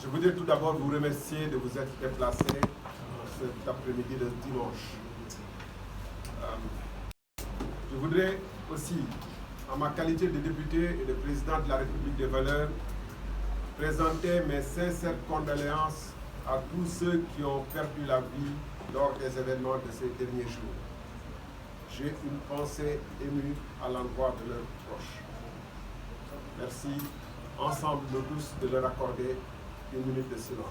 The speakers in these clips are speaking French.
Je voudrais tout d'abord vous remercier de vous être déplacé cet après-midi de dimanche. Je voudrais aussi, en ma qualité de député et de président de la République des Valeurs, présenter mes sincères condoléances à tous ceux qui ont perdu la vie lors des événements de ces derniers jours. J'ai une pensée émue à l'endroit de leurs proches. Merci, ensemble nous tous, de leur accorder une minute de silence.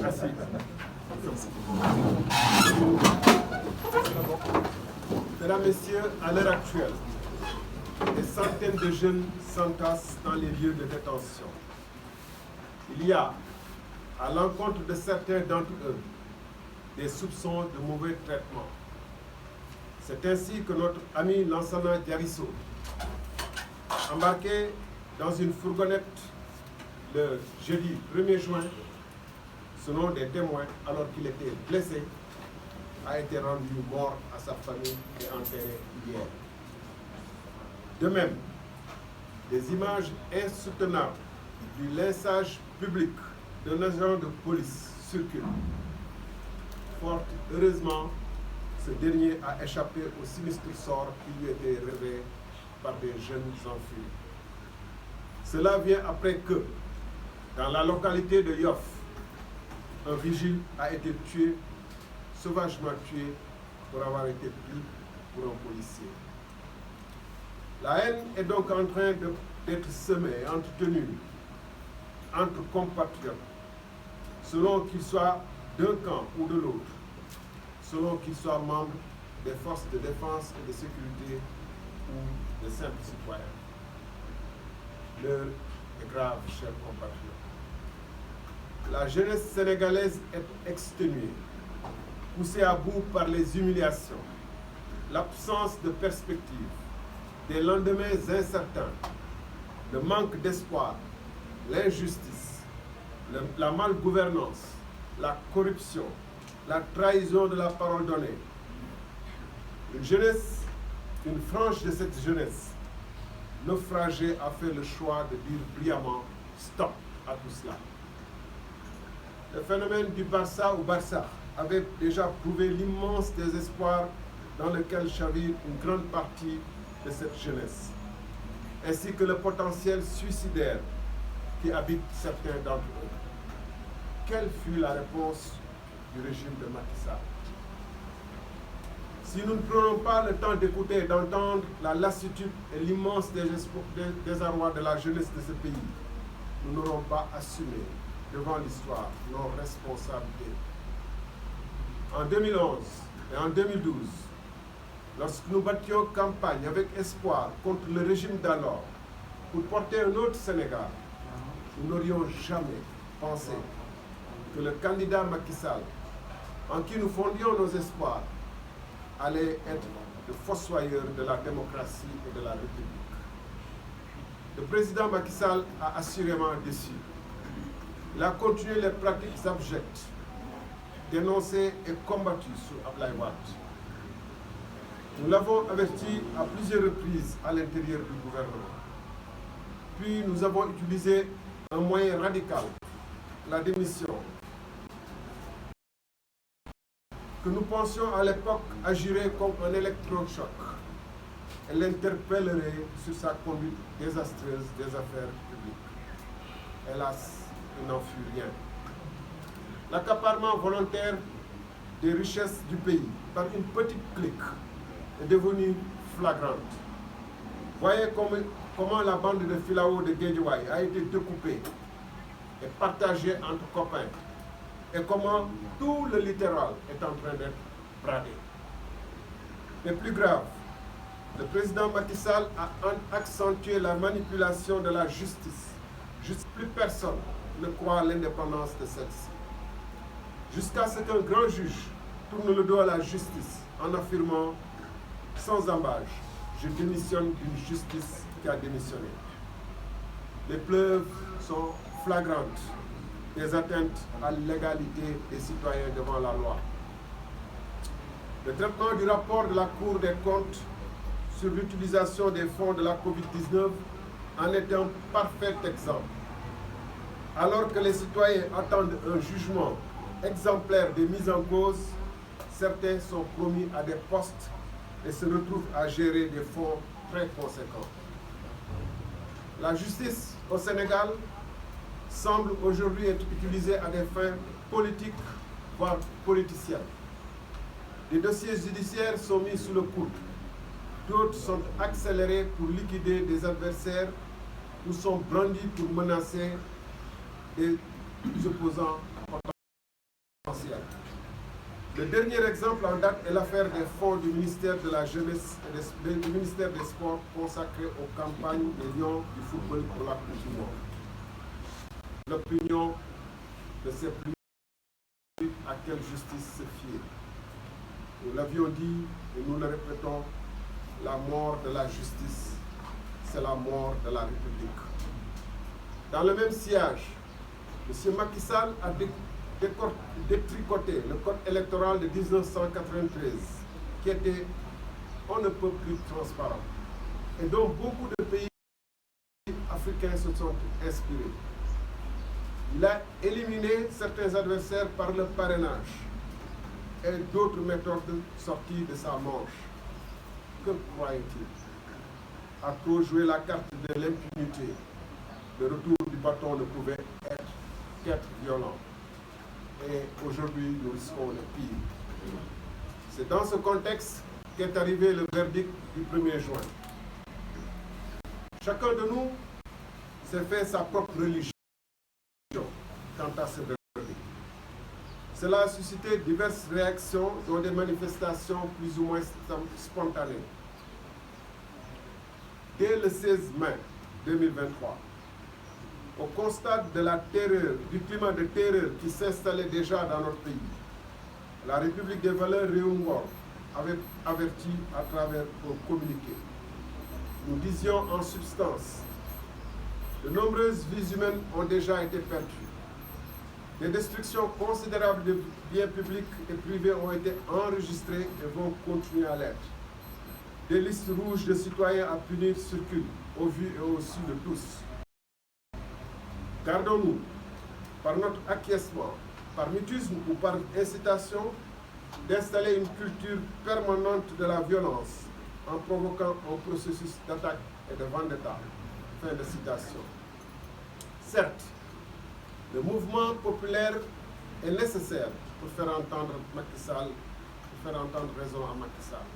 Merci. Mesdames, Messieurs, à l'heure actuelle, des centaines de jeunes s'entassent dans les lieux de détention. Il y a, à l'encontre de certains d'entre eux, des soupçons de mauvais traitement. C'est ainsi que notre ami Lansana Diarisso, embarqué dans une fourgonnette le jeudi 1er juin, selon des témoins, alors qu'il était blessé, a été rendu mort à sa famille et enterré hier. De même, des images insoutenables du lynchage public d'un agent de police circulent. Fort heureusement, ce dernier a échappé au sinistre sort qui lui était rêvé par des jeunes enfants. Cela vient après que, dans la localité de Yoff, un vigile a été tué, sauvagement tué, pour avoir été pris pour un policier. La haine est donc en train d'être semée et entretenue entre compatriotes, selon qu'ils soient d'un camp ou de l'autre, selon qu'ils soient membres des forces de défense et de sécurité ou de simples citoyens. L'heure est grave, chers compatriotes. La jeunesse sénégalaise est exténuée, poussée à bout par les humiliations, l'absence de perspective, des lendemains incertains, le manque d'espoir, l'injustice, la malgouvernance, la corruption, la trahison de la parole donnée. Une frange de cette jeunesse naufragée a fait le choix de dire brillamment stop à tout cela. Le phénomène du Barça ou Barça avait déjà prouvé l'immense désespoir dans lequel chavire une grande partie de cette jeunesse, ainsi que le potentiel suicidaire qui habite certains d'entre eux. Quelle fut la réponse du régime de Macky Sall? Si nous ne prenons pas le temps d'écouter et d'entendre la lassitude et l'immense désarroi de la jeunesse de ce pays, nous n'aurons pas assumé devant l'histoire nos responsabilités. En 2011 et en 2012, lorsque nous battions campagne avec espoir contre le régime d'alors pour porter un autre Sénégal, nous n'aurions jamais pensé que le candidat Macky Sall, en qui nous fondions nos espoirs, allait être le fossoyeur de la démocratie et de la République. Le président Macky Sall a assurément déçu. Il a continué les pratiques abjectes, dénoncées et combattues sous Abdoulaye Wade. Nous l'avons averti à plusieurs reprises à l'intérieur du gouvernement. Puis nous avons utilisé un moyen radical, la démission, que nous pensions à l'époque agirait comme un électrochoc et l'interpellerait sur sa conduite désastreuse des affaires publiques. Hélas, il n'en fut rien. L'accaparement volontaire des richesses du pays par une petite clique est devenu flagrante. Voyez comment la bande de Filao de Guédiawaye a été découpée et partagée entre copains, et comment tout le littoral est en train d'être bradé. Mais plus grave, le président Macky Sall a accentué la manipulation de la justice. Plus personne ne croit à l'indépendance de celle-ci. Jusqu'à ce qu'un grand juge tourne le dos à la justice en affirmant sans embâche: je démissionne d'une justice qui a démissionné. Les preuves sont flagrantes des atteintes à l'égalité des citoyens devant la loi. Le traitement du rapport de la Cour des comptes sur l'utilisation des fonds de la COVID-19 en est un parfait exemple. Alors que les citoyens attendent un jugement exemplaire des mises en cause, certains sont promis à des postes et se retrouvent à gérer des fonds très conséquents. La justice au Sénégal semble aujourd'hui être utilisée à des fins politiques, voire politiciennes. Des dossiers judiciaires sont mis sous le coude. D'autres sont accélérés pour liquider des adversaires ou sont brandis pour menacer des opposants potentiels. Le dernier exemple en date est l'affaire des fonds du ministère de la Jeunesse et du ministère des Sports consacrés aux campagnes des Lions du football pour la Coupe du Monde. L'opinion ne sait plus à quelle justice se fier. Nous l'avions dit et nous le répétons, la mort de la justice, c'est la mort de la République. Dans le même sillage, M. Macky Sall a détricoté le code électoral de 1993, qui était on ne peut plus transparent, et dont beaucoup de pays africains se sont inspirés. Il a éliminé certains adversaires par le parrainage et d'autres méthodes sorties de sa manche. Que croyait-il? À trop jouer la carte de l'impunité, le retour du bâton ne pouvait être qu'être violent. Et aujourd'hui, nous risquons le pire. C'est dans ce contexte qu'est arrivé le verdict du 1er juin. Chacun de nous s'est fait sa propre religion quant à ce verdict. Cela a suscité diverses réactions, dont des manifestations plus ou moins spontanées. Dès le 16 mai 2023, au constat de la terreur, du climat de terreur qui s'installait déjà dans notre pays, la République des valeurs Réunion avait averti à travers un communiqué. Nous disions en substance, de nombreuses vies humaines ont déjà été perdues. Des destructions considérables de biens publics et privés ont été enregistrées et vont continuer à l'être. Des listes rouges de citoyens à punir circulent au vu et au su de tous. Gardons-nous, par notre acquiescement, par mutisme ou par incitation, d'installer une culture permanente de la violence en provoquant un processus d'attaque et de vendetta. Fin de citation. Certes, le mouvement populaire est nécessaire pour faire entendre Macky Sall, pour faire entendre raison à Macky Sall.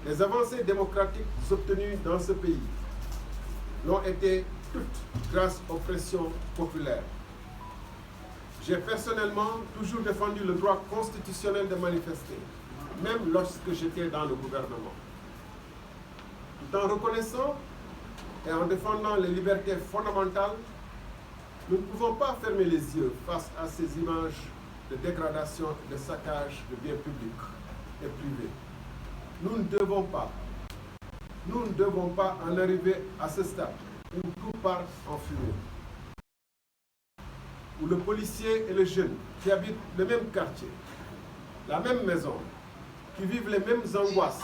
Les avancées démocratiques obtenues dans ce pays l'ont été toutes grâce aux pressions populaires. J'ai personnellement toujours défendu le droit constitutionnel de manifester, même lorsque j'étais dans le gouvernement. Tout en reconnaissant et en défendant les libertés fondamentales, nous ne pouvons pas fermer les yeux face à ces images de dégradation et de saccage de biens publics et privés. Nous ne devons pas en arriver à ce stade où tout part en fumée, où le policier et le jeune qui habitent le même quartier, la même maison, qui vivent les mêmes angoisses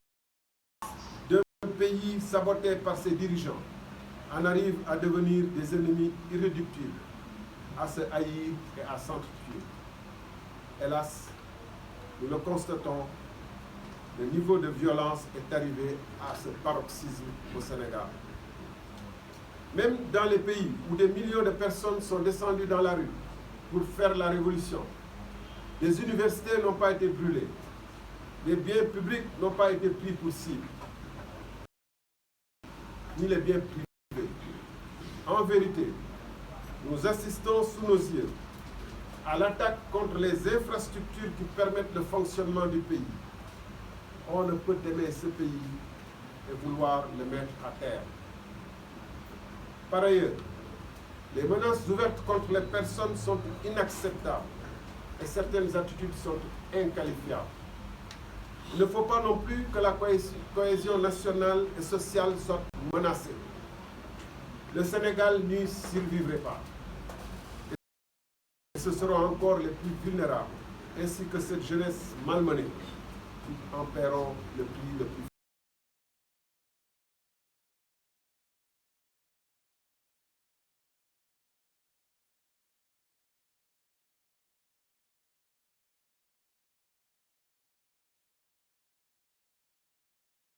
d'un pays saboté par ses dirigeants, en arrivent à devenir des ennemis irréductibles, à se haïr et à s'entretuer. Hélas, nous le constatons, le niveau de violence est arrivé à ce paroxysme au Sénégal. Même dans les pays où des millions de personnes sont descendues dans la rue pour faire la révolution, les universités n'ont pas été brûlées, les biens publics n'ont pas été pris pour cible, ni les biens privés. En vérité, nous assistons sous nos yeux à l'attaque contre les infrastructures qui permettent le fonctionnement du pays. On ne peut aimer ce pays et vouloir le mettre à terre. Par ailleurs, les menaces ouvertes contre les personnes sont inacceptables et certaines attitudes sont inqualifiables. Il ne faut pas non plus que la cohésion nationale et sociale soit menacée. Le Sénégal n'y survivrait pas. ce seront encore les plus vulnérables, ainsi que cette jeunesse malmenée, qui en paieront le prix le plus